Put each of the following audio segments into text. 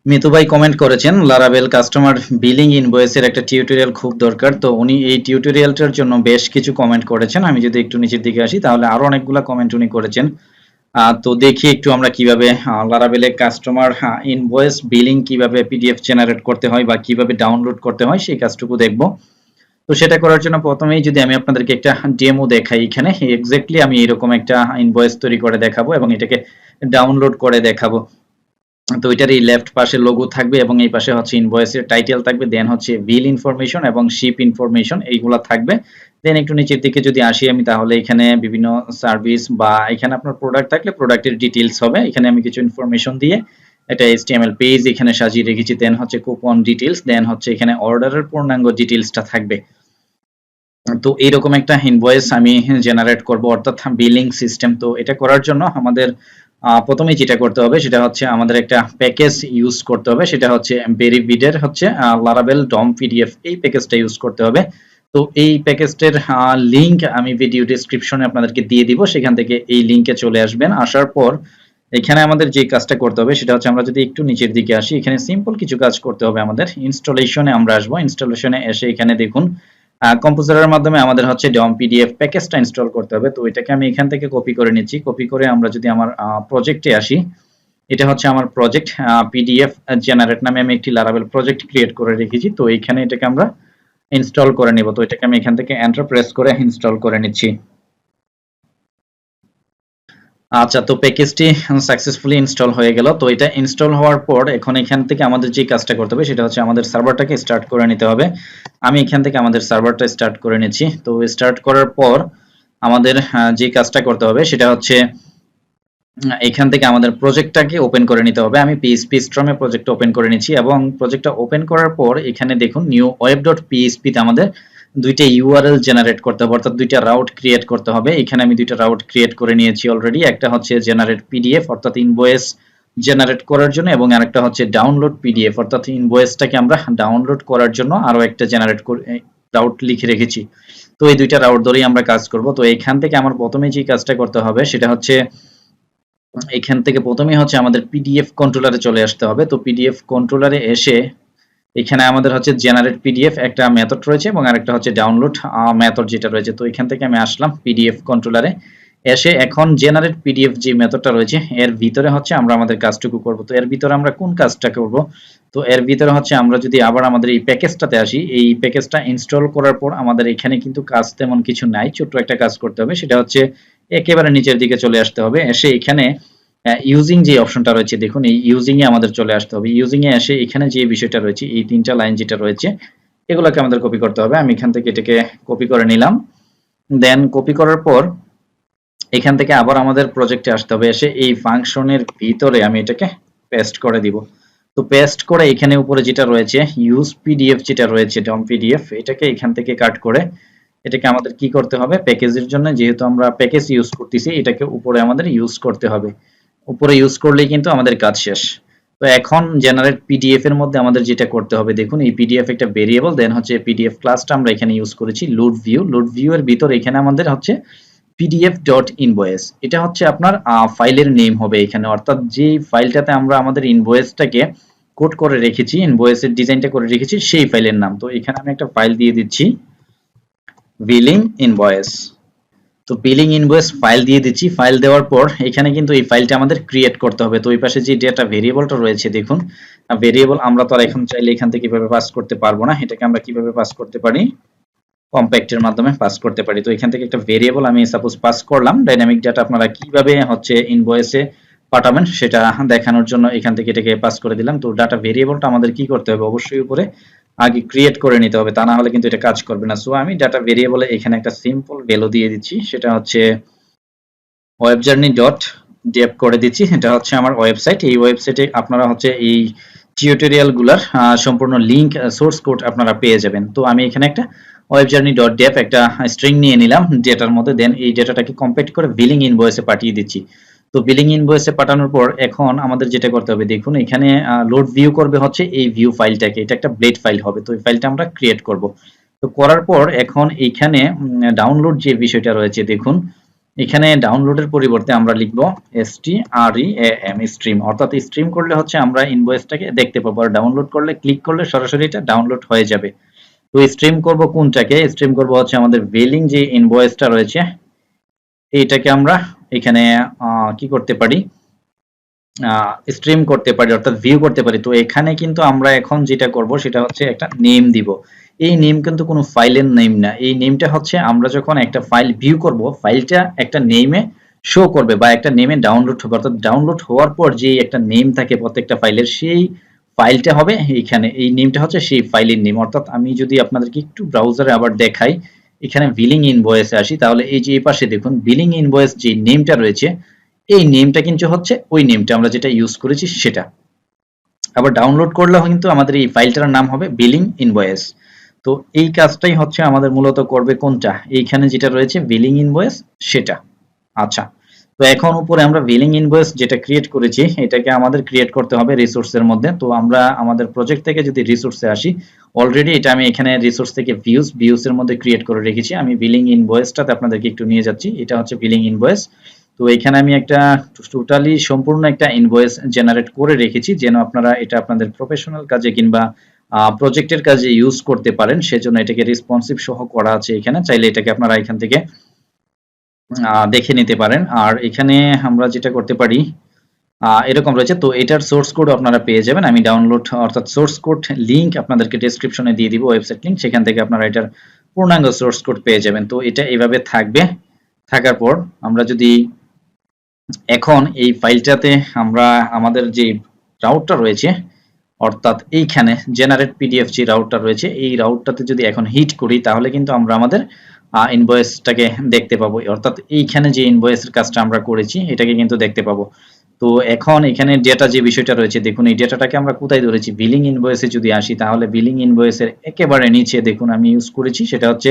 মিতু ভাই কমেন্ট করেছেন লারাবেল customer billing ইনভয়েসের একটা টিউটোরিয়াল খুব দরকার। তো উনি এই টিউটোরিয়ালটার জন্য বেশ কিছু কমেন্ট করেছেন। আমি যদি একটু নিচের দিকে আসি তাহলে আরো অনেকগুলো কমেন্ট উনি করেছেন। তো দেখি একটু আমরা কিভাবে লারাবেলে কাস্টমার ইনভয়েস বিলিং কিভাবে পিডিএফ জেনারেট করতে হয় বা কিভাবে ডাউনলোড করতে হয় সেই কাজটুকু দেখব। তো সেটা করার জন্য প্রথমেই যদি আমি আপনাদেরকে একটা ডেমো দেখাই, এখানে এক্স্যাক্টলি আমি এরকম একটা ইনভয়েস তৈরি করে দেখাবো এবং এটাকে ডাউনলোড করে দেখাবো। তো এটার এই লেফট পাশে লোগো থাকবে এবং এই পাশে হচ্ছে ইনভয়েসের টাইটেল থাকবে, দেন হচ্ছে বিল ইনফরমেশন এবং শিপ ইনফরমেশন এইগুলা থাকবে। দেন একটু নিচের দিকে যদি আসি আমি তাহলে এখানে বিভিন্ন সার্ভিস বা এখানে আপনার প্রোডাক্ট থাকলে প্রোডাক্টের ডিটেইলস হবে। এখানে আমি কিছু ইনফরমেশন দিয়ে একটা HTML পেজ এখানে সাজিয়ে রেখেছি। দেন হচ্ছে কুপন ডিটেইলস, দেন হচ্ছে এখানে অর্ডারের পূর্ণাঙ্গ ডিটেইলসটা থাকবে। তো এইরকম একটা ইনভয়েস আমি জেনারেট করব, অর্থাৎ বিলিং সিস্টেম। তো এটা করার জন্য আমাদের প্রথমেই যেটা করতে হবে সেটা হচ্ছে আমাদের একটা প্যাকেজ ইউজ করতে হবে, সেটা হচ্ছে ভেরিভিডের হচ্ছে laravel-dompdf এই প্যাকেজটা ইউজ করতে হবে। তো এই প্যাকেজটার লিংক আমি ভিডিও ডেসক্রিপশনে আপনাদেরকে দিয়ে দিব, সেখান থেকে এই লিংকে চলে আসবেন। আসার পর এখানে আমাদের যে কাজটা করতে হবে সেটা হচ্ছে আমরা যদি একটু নিচের দিকে আসি, এখানে সিম্পল কিছু কাজ করতে হবে আমাদের। ইনস্টলেশনে আমরা আসবো, ইনস্টলেশনে এসে এখানে দেখুন কম্পোজারের মাধ্যমে আমাদের হচ্ছে ডম-পিডিএফ প্যাকেজটা ইনস্টল করতে হবে। তো এটাকে আমি এখান থেকে কপি করে নিচ্ছি। কপি করে আমরা যদি আমার প্রজেক্টে আসি, এটা হচ্ছে আমার প্রজেক্ট পিডিএফ জেনারেট নামে আমি একটি লারাবেল প্রজেক্ট ক্রিয়েট করে রেখেছি। তো এইখানে এটাকে আমরা ইনস্টল করে নেব। তো এটাকে আমি এখান থেকে এন্টার প্রেস করে ইনস্টল করে নিচ্ছি। আচ্ছা, তো প্যাকেজটি সাকসেসফুলি ইনস্টল হয়ে গেল। তো এটা ইনস্টল হওয়ার পর এখন এখান থেকে আমাদের যে কাজটা করতে হবে সেটা হচ্ছে আমাদের সার্ভারটাকে স্টার্ট করে নিতে হবে। আমি এখান থেকে আমাদের সার্ভারটা স্টার্ট করে নিচ্ছি। তো স্টার্ট করার পর আমাদের যে কাজটা করতে হবে সেটা হচ্ছে এখান থেকে আমাদের প্রজেক্টটাকে ওপেন করে নিতে হবে। আমি পিএইচপি স্ট্রমে প্রজেক্টটা ওপেন করে নিচ্ছি এবং প্রজেক্টটা ওপেন করার পর এখানে দেখুন নিউ web.php তে আমাদের দুইটা ইউআরএল জেনারেট করতে হবে, অর্থাৎ দুইটা রাউট ক্রিয়েট করতে হবে। এখানে আমি দুইটা রাউট ক্রিয়েট করে নিয়েছি অলরেডি। একটা হচ্ছে জেনারেট পিডিএফ অর্থাৎ ইনভয়েস জেনারেট করার জন্য, এবং আরেকটা হচ্ছে ডাউনলোড পিডিএফ অর্থাৎ ইনভয়েসটাকে আমরা ডাউনলোড করার জন্য আরো একটা জেনারেট করে রাউট লিখে রেখেছি। তো এই দুইটা রাউট ধরেই আমরা কাজ করব। তো এখান থেকে আমার প্রথমে যে কাজটা করতে হবে সেটা হচ্ছে এখান থেকে প্রথমেই হচ্ছে আমাদের পিডিএফ কন্ট্রোলারে চলে আসতে হবে। তো পিডিএফ কন্ট্রোলারে এসে এখানে আমাদের হচ্ছে জেনারেট পিডিএফ একটা মেথড রয়েছে এবং আরেকটা হচ্ছে ডাউনলোড মেথড যেটা রয়েছে। তো এখান থেকে আমি আসলাম পিডিএফ কন্ট্রোলারে এসে এখন জেনারেট পিডিএফ যে মেথডটা রয়েছে এর ভিতরে হচ্ছে আমরা আমাদের কাজটুকু করব। তো এর ভিতরে আমরা কোন কাজটা করব? তো এর ভিতরে হচ্ছে আমরা যদি আবার আমাদের এই প্যাকেজটাতে আসি, এই প্যাকেজটা ইনস্টল করার পর আমাদের এখানে কিন্তু কাজ তেমন কিছু নাই, ছোট্ট একটা কাজ করতে হবে। সেটা হচ্ছে একেবারে নিচের দিকে চলে আসতে হবে। এসে এখানে ইউজিং যে অপশনটা রয়েছে দেখুন, এই ইউজিং এ আমাদের চলে আসতে হবে। ইউজিং এ এসে এখানে যে বিষয়টা রয়েছে এই তিনটা লাইন যেটা রয়েছে এগুলোকে আমাদের কপি করতে হবে। আমি এখান থেকে এটাকে কপি করে নিলাম। দেন কপি করার পর এখান থেকে আবার আমাদের প্রজেক্টে আসতে হবে। এসে এই ফাংশনের ভিতরে আমি এটাকে পেস্ট করে দিব। তো পেস্ট করে এখানে উপরে যেটা রয়েছে ইউজ পিডিএফ যেটা রয়েছে ডম পিডিএফ, এটাকে এখান থেকে কাট করে এটাকে আমাদের কি করতে হবে, প্যাকেজের জন্য যেহেতু আমরা প্যাকেজ ইউজ করতেছি এটাকে উপরে আমাদের ইউজ করতে হবে। উপরে ইউজ করলেই কিন্তু আমাদের কাজ শেষ। তো এখন জেনারেট পিডিএফ এর মধ্যে আমাদের যেটা করতে হবে দেখুন, এই পিডিএফ একটা ভেরিয়েবল, দেন হচ্ছে পিডিএফ ক্লাসটা আমরা এখানে ইউজ করেছি লোড ভিউ। লোড ভিউ এর ভিতর এখানে আমাদের হচ্ছে pdf.invoice, এটা হচ্ছে আপনার ফাইলের নেম হবে এখানে, অর্থাৎ যে ফাইলটাতে আমরা আমাদের ইনভয়েসটাকে কোড করে রেখেছি, ইনভয়েসের ডিজাইনটা করে রেখেছি সেই ফাইলের নাম। তো এখানে আমি একটা ফাইল দিয়ে দিচ্ছি বিলিং ইনভয়েস। তো বিলিং ইনভয়েস ফাইল দিয়ে দিচ্ছি। ফাইল দেওয়ার পর এখানে কিন্তু এই ফাইলটা আমাদের ক্রিয়েট করতে হবে। তো ওই পাশে যে ডেটা ভেরিয়েবলটা রয়েছে দেখুন, ভেরিয়েবল আমরা তো আর এখন চাইলে এখান থেকে কিভাবে পাস করতে পারবো না, এটাকে আমরা কিভাবে পাস করতে পারি, কম্প্যাক্টের মাধ্যমে পাস করতে পারি। তো এখান থেকে একটা ভেরিয়েবল আমি সাপোজ পাস করলাম। ডাইনামিক ডাটা আপনারা কিভাবে হচ্ছে ইনভয়েসে পাঠাবেন সেটা দেখানোর জন্য এখান থেকে এটাকে পাস করে দিলাম। তো ডাটা ভেরিয়েবলটা আমাদের কি করতে হবে, অবশ্যই উপরে আগে ক্রিয়েট করে নিতে হবে, তা না হলে কিন্তু এটা কাজ করবে না। সো আমি ডাটা ভেরিয়েবলে এখানে একটা সিম্পল ভ্যালু দিয়ে দিচ্ছি, সেটা হচ্ছে webjourney.dev করে দিচ্ছি। এটা হচ্ছে আমার ওয়েবসাইট। এই ওয়েবসাইটে আপনারা হচ্ছে এই টিউটোরিয়াল গুলার সম্পূর্ণ লিংক সোর্স কোড আপনারা পেয়ে যাবেন। তো আমি এখানে একটা webjourney.dev একটা স্ট্রিং নিয়ে নিলাম ডেটার মধ্যে, দেন এই ডেটাটাকে কম্প্যাক্ট করে বিলিং ইনভয়েসে পাঠিয়ে দিচ্ছি। তো বিলিং ইনভয়েসে পাঠানোর পর এখন আমাদের যেটা করতে হবে দেখুন, এখানে লোড ভিউ করবে হচ্ছে এই ভিউ ফাইলটাকে, এটা একটা ব্লেড ফাইল হবে। তো এই ফাইলটা আমরা ক্রিয়েট করব। তো করার পর এখন এইখানে ডাউনলোড যে বিষয়টা রয়েছে দেখুন, এখানে ডাউনলোডের পরিবর্তে আমরা লিখব stream স্ট্রিম, অর্থাৎ স্ট্রিম করলে হচ্ছে আমরা ইনভয়েসটাকে দেখতে পাবো, আর ডাউনলোড করলে ক্লিক করলে সরাসরি এটা ডাউনলোড হয়ে যাবে। তো স্ট্রিম করব কোনটাকে, স্ট্রিম করব হচ্ছে আমাদের বিলিং যে ইনভয়েসটা রয়েছে এইটাকে আমরা এখানে কি করতে পারি, স্ট্রিম করতে পারি, অর্থাৎ ভিউ করতে পারি। তো এখানে কিন্তু আমরা এখন যেটা করব সেটা হচ্ছে একটা নেম দিব। এই নেম কিন্তু কোনো ফাইলের নেম না, এই নেমটা হচ্ছে আমরা যখন একটা ফাইল ভিউ করব ফাইলটা একটা নেমে শো করবে বা একটা নেমে ডাউনলোড হবে, অর্থাৎ ডাউনলোড হওয়ার পর যে একটা নেম থাকে প্রত্যেকটা ফাইলের, সেই ফাইলটা হবে এইখানে, এই নেমটা হচ্ছে সেই ফাইলের নেম। অর্থাৎ আমি যদি আপনাদেরকে একটু ব্রাউজারে আবার দেখাই, এখানে বিলিং ইনভয়েসে আসি, তাহলে এই যে এই পাশে দেখুন বিলিং ইনভয়েস যে নেমটা রয়েছে এই নেমটা কিন্তু হচ্ছে ওই নেমটা আমরা যেটা ইউজ করেছি সেটা। আবার ডাউনলোড করলেও কিন্তু আমাদের এই ফাইলটার নাম হবে বিলিং ইনভয়েস। তো এই কাজটাই হচ্ছে আমাদের মূলত করবে কোনটা, এইখানে যেটা রয়েছে বিলিং ইনভয়েস সেটা। আচ্ছা, তো এখন উপরে আমরা বিলিং ইনভয়েস যেটা ক্রিয়েট করেছি এটাকে আমাদের ক্রিয়েট করতে হবে রিসোর্সের মধ্যে। তো আমরা আমাদের প্রজেক্ট থেকে যদি রিসোর্সে আসি, অলরেডি এটা আমি এখানে রিসোর্স থেকে ভিউসের মধ্যে ক্রিয়েট করে রেখেছি। আমি বিলিং ইনভয়েসটাতে আপনাদেরকে একটু নিয়ে যাচ্ছি, এটা হচ্ছে বিলিং ইনভয়েস। তো এখানে আমি একটা টোটালি সম্পূর্ণ একটা ইনভয়েস জেনারেট করে রেখেছি, যেন আপনারা এটা আপনাদের প্রফেশনাল কাজে কিংবা প্রজেক্টের কাজে ইউজ করতে পারেন, সেজন্য এটাকে রেসপন্সিভ সহ করা আছে এখানে। চাইলে এটাকে আপনারা এখান থেকে দেখে নিতে পারেন। আর এখানে আমরা যেটা করতে পারি এরকম রয়েছে, তো এটার সোর্স কোড আপনারা পেয়ে যাবেন। আমি ডাউনলোড অর্থাৎ সোর্স কোড লিংক আপনাদেরকে ডেসক্রিপশনে দিয়ে দিব, ওয়েবসাইট লিংক, সেখান থেকে আপনারা এটার পূর্ণাঙ্গ সোর্স কোড পেয়ে যাবেন। তো এটা এইভাবে থাকবে। থাকার পর আমরা যদি এখন এই ফাইলটাতে আমরা আমাদের যে রাউটটা রয়েছে, অর্থাৎ এইখানে জেনারেট পিডিএফ যে রাউটটা রয়েছে এই রাউটটাতে যদি এখন হিট করি, তাহলে কিন্তু আমরা আমাদের ইনভয়েসটাকে দেখতে পাবো, অর্থাৎ এইখানে যে ইনভয়েসের কাজটা আমরা করেছি এটাকে কিন্তু দেখতে পাবো। তো এখন এখানে ডেটা যে বিষয়টা রয়েছে, দেখুন এই ডেটাটাকে আমরা কোথায় ধরেছি, বিলিং ইনভয়েসে যদি আসি, তাহলে বিলিং ইনভয়েসের একেবারে নিচে দেখুন আমি ইউজ করেছি সেটা হচ্ছে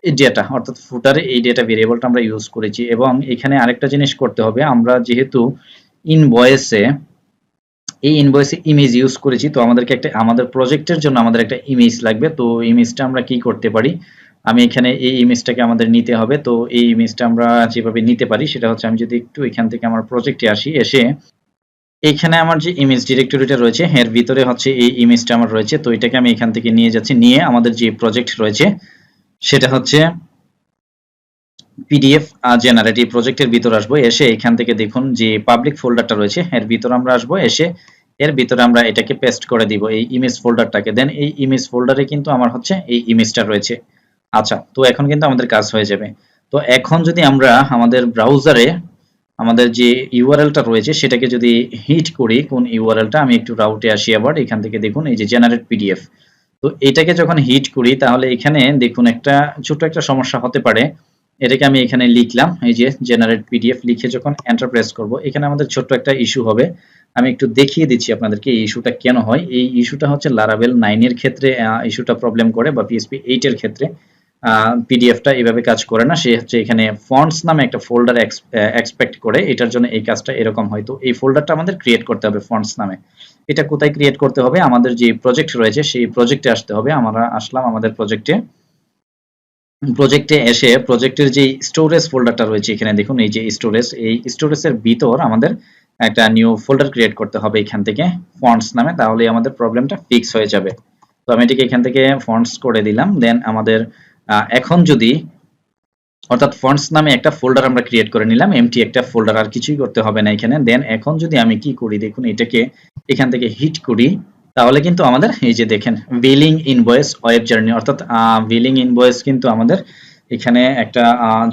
এই ডেটা, অর্থাৎ ফুটারে এই ডেটা ভেরিয়েবলটা আমরা ইউজ করেছি। এবং এখানে আরেকটা জিনিস করতে হবে, আমরা যেহেতু ইনভয়েসে এই ইনভয়েসে ইমেজ ইউজ করেছি, তো আমাদেরকে একটা আমাদের প্রজেক্টের জন্য আমাদের একটা ইমেজ লাগবে। তো ইমেজটা আমরা কি করতে পারি, আমি এখানে এই ইমেজটাকে আমাদের নিতে হবে। তো এই ইমেজটা আমরা যেভাবে নিতে পারি সেটা হচ্ছে, আমি যদি একটু এখান থেকে আমার প্রজেক্টে আসি, এসে এখানে আমার যে ইমেজ ডিরেক্টরিটা রয়েছে এর ভিতরে হচ্ছে এই ইমেজটা আমার রয়েছে। তো এটাকে আমি এখান থেকে নিয়ে যাচ্ছি, নিয়ে আমাদের যে প্রজেক্ট রয়েছে সেটা হচ্ছে পিডিএফ জেনারেট, এই প্রজেক্টের ভিতর আসবো, এসে এখান থেকে দেখুন যে পাবলিক ফোল্ডারটা রয়েছে এর ভিতর আমরা আসবো, এসে এর ভিতরে আমরা এটাকে পেস্ট করে দিব এই ইমেজ ফোল্ডারটাকে। দেন এই ইমেজ ফোল্ডারে কিন্তু আমার হচ্ছে এই ইমেজটা রয়েছে। আচ্ছা, তো এখন কিন্তু আমাদের কাজ হয়ে যাবে। তো এখন যদি আমরা আমাদের ব্রাউজারে আমাদের যে ইউআরএলটা রয়েছে সেটাকে যদি হিট করি, কোন ইউআরএলটা, আমি একটু রাউটে আসি আবার, এখান থেকে দেখুন এই যে জেনারেট পিডিএফ। তো এটাকে যখন হিট করি তাহলে এখানে দেখুন একটা ছোট একটা সমস্যা হতে পারে। এটাকে আমি এখানে লিখলাম, এই যে জেনারেট পিডিএফ লিখে যখন এন্টার প্রেস করব, এখানে আমাদের ছোট্ট একটা ইস্যু হবে। আমি একটু দেখিয়ে দিচ্ছি আপনাদেরকে এই ইস্যুটা কেন হয়। এই ইস্যুটা হচ্ছে লারাভেল 9 এর ক্ষেত্রে ইস্যুটা প্রবলেম করে, বা পিএইচপি 8 এর ক্ষেত্রে পিডিএফটা এভাবে কাজ করে না। সে হচ্ছে এখানে ফন্টস নামে একটা ফোল্ডার এক্সপেক্ট করে, এটার জন্য এই কাজটা এরকম হয়। তো এই ফোল্ডারটা আমাদের ক্রিয়েট করতে হবে ফন্টস নামে। এটা কোথায় ক্রিয়েট করতে হবে, আমাদের যে প্রজেক্ট রয়েছে সেই প্রজেক্টে আসতে হবে। আমরা আসলাম আমাদের প্রজেক্টে এসে প্রজেক্টের যে স্টোরেজ ফোল্ডারটা রয়েছে এখানে দেখুন এই যে স্টোরেজ, এই স্টোরেজের ভিতর আমাদের একটা নিউ ফোল্ডার ক্রিয়েট করতে হবে এখান থেকে ফন্টস নামে, তাহলে আমাদের প্রবলেমটা ফিক্স হয়ে যাবে। তো আমি এটাকে এখান থেকে ফন্টস করে দিলাম। দেন আমাদের এখন যদি, অর্থাৎ ফন্টস নামে একটা ফোল্ডার আমরা ক্রিয়েট করে নিলাম, এমটি একটা ফোল্ডার, আর কিছুই করতে হবে না এখানে। দেন এখন যদি আমি কি করি, দেখুন এটাকে এখান থেকে হিট করি, তাহলে কিন্তু আমাদের এই যে দেখেন বিলিং ইনভয়েস ওয়েব জার্নি, অর্থাৎ বিলিং ইনভয়েস কিন্তু আমাদের এখানে একটা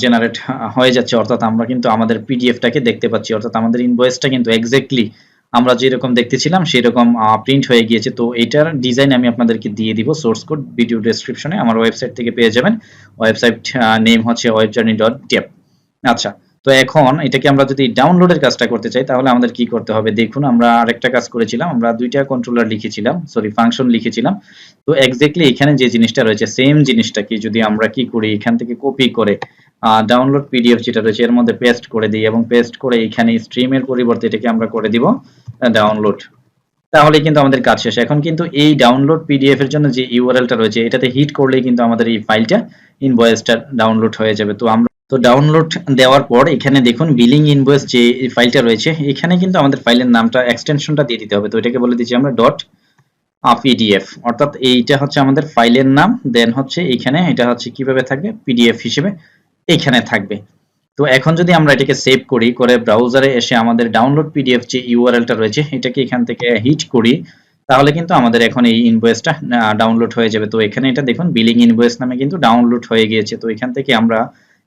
জেনারেট হয়ে যাচ্ছে, অর্থাৎ আমরা কিন্তু আমাদের পিডিএফটাকে দেখতে পাচ্ছি, অর্থাৎ আমাদের ইনভয়েসটা কিন্তু এক্স্যাক্টলি আমরা যেরকম দেখতেছিলাম সেরকম প্রিন্ট হয়ে গিয়েছে। তো এইটার ডিজাইন আমি আপনাদেরকে দিয়ে দিব, সোর্স কোড ভিডিও ডেসক্রিপশনে আমার ওয়েবসাইট থেকে পেয়ে যাবেন। ওয়েবসাইট নেম হচ্ছে webjourney.dev। আচ্ছা, তো এখন এটাকে আমরা যদি ডাউনলোডের কাজটা করতে চাই তাহলে আমাদের কি করতে হবে, দেখুন আমরা আরেকটা কাজ করেছিলাম, আমরা দুইটা কন্ট্রোলার লিখেছিলাম, সরি ফাংশন লিখেছিলাম। তো এক্স্যাক্টলি এখানে যে জিনিসটা রয়েছে সেম জিনিসটাকে যদি আমরা কি করি, এখান থেকে কপি করে ডাউনলোড পিডিএফ যেটা রয়েছে এর মধ্যে পেস্ট করে দিই, এবং পেস্ট করে এখানে স্ট্রিমের পরিবর্তে এটাকে আমরা করে দিব ডাউনলোড, তাহলে কিন্তু আমাদের কাজ শেষ। এখন কিন্তু এই ডাউনলোড পিডিএফ এর জন্য যে ইউআরএলটা রয়েছে এটাতে হিট করলেই কিন্তু আমাদের এই ফাইলটা ইনভয়েসটা ডাউনলোড হয়ে যাবে। তো আমরা তো ডাউনলোড দেওয়ার পর এখানে দেখুন বিলিং ইনভয়েস যে ফাইলটা রয়েছে এখানে কিন্তু আমাদের ফাইলের নামটা এক্সটেনশনটা দিয়ে দিতে হবে। তো এটাকে বলে দিচ্ছি আমরা ডট পিডিএফ, অর্থাৎ এইটা হচ্ছে আমাদের ফাইলের নাম, দেন হচ্ছে এখানে এটা হচ্ছে কিভাবে থাকবে পিডিএফ হিসেবে এখানে থাকবে। তো এখন যদি আমরা এটাকে সেভ করি, করে ব্রাউজারে এসে আমাদের ডাউনলোড পিডিএফ যে ইউআরএলটা রয়েছে এটাকে এখান থেকে হিট করি, তাহলে কিন্তু আমাদের এখন এই ইনভয়েসটা ডাউনলোড হয়ে যাবে। তো এখানে এটা দেখুন বিলিং ইনভয়েস নামে কিন্তু ডাউনলোড হয়ে গিয়েছে। তো এখান থেকে আমরা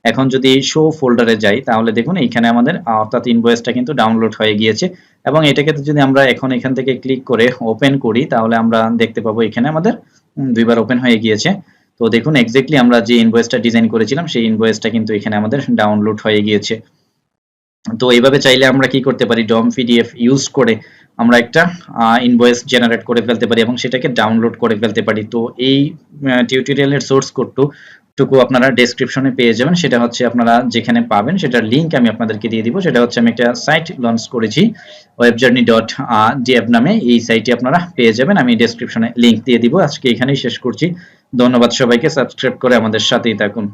এখন যদি শো ফোল্ডারে যাই তাহলে দেখুন এখানে আমাদের অর্থাৎ ইনভয়েসটা কিন্তু ডাউনলোড হয়ে গিয়েছে, এবং এটাকে যদি আমরা এখন এখান থেকে ক্লিক করে ওপেন করি তাহলে আমরা দেখতে পাবো এখানে আমাদের দুইবার ওপেন হয়ে গিয়েছে। তো দেখুন এক্স্যাক্টলি আমরা যে ইনভয়েসটা ডিজাইন করেছিলাম সেই ইনভয়েসটা কিন্তু এখানে আমাদের ডাউনলোড হয়ে গিয়েছে। তো এইভাবে চাইলে আমরা কি করতে পারি, ডম পিডিএফ ইউজ করে আমরা একটা ইনভয়েস জেনারেট করে ফেলতে পারি এবং সেটাকে ডাউনলোড করে ফেলতে পারি। তো এই টিউটোরিয়ালের সোর্স কোডটুকু আপনারা ডেসক্রিপশনে পেয়ে যাবেন, সেটা হচ্ছে আপনারা যেখানে পাবেন সেটার লিঙ্ক আমি আপনাদেরকে দিয়ে দিব। সেটা হচ্ছে আমি একটা সাইট লঞ্চ করেছি webjourney.dev নামে, এই সাইটে আপনারা পেয়ে যাবেন, আমি ডেসক্রিপশনে লিঙ্ক দিয়ে দিব। আজকে এখানেই শেষ করছি, ধন্যবাদ সবাইকে, সাবস্ক্রাইব করে আমাদের সাথেই থাকুন।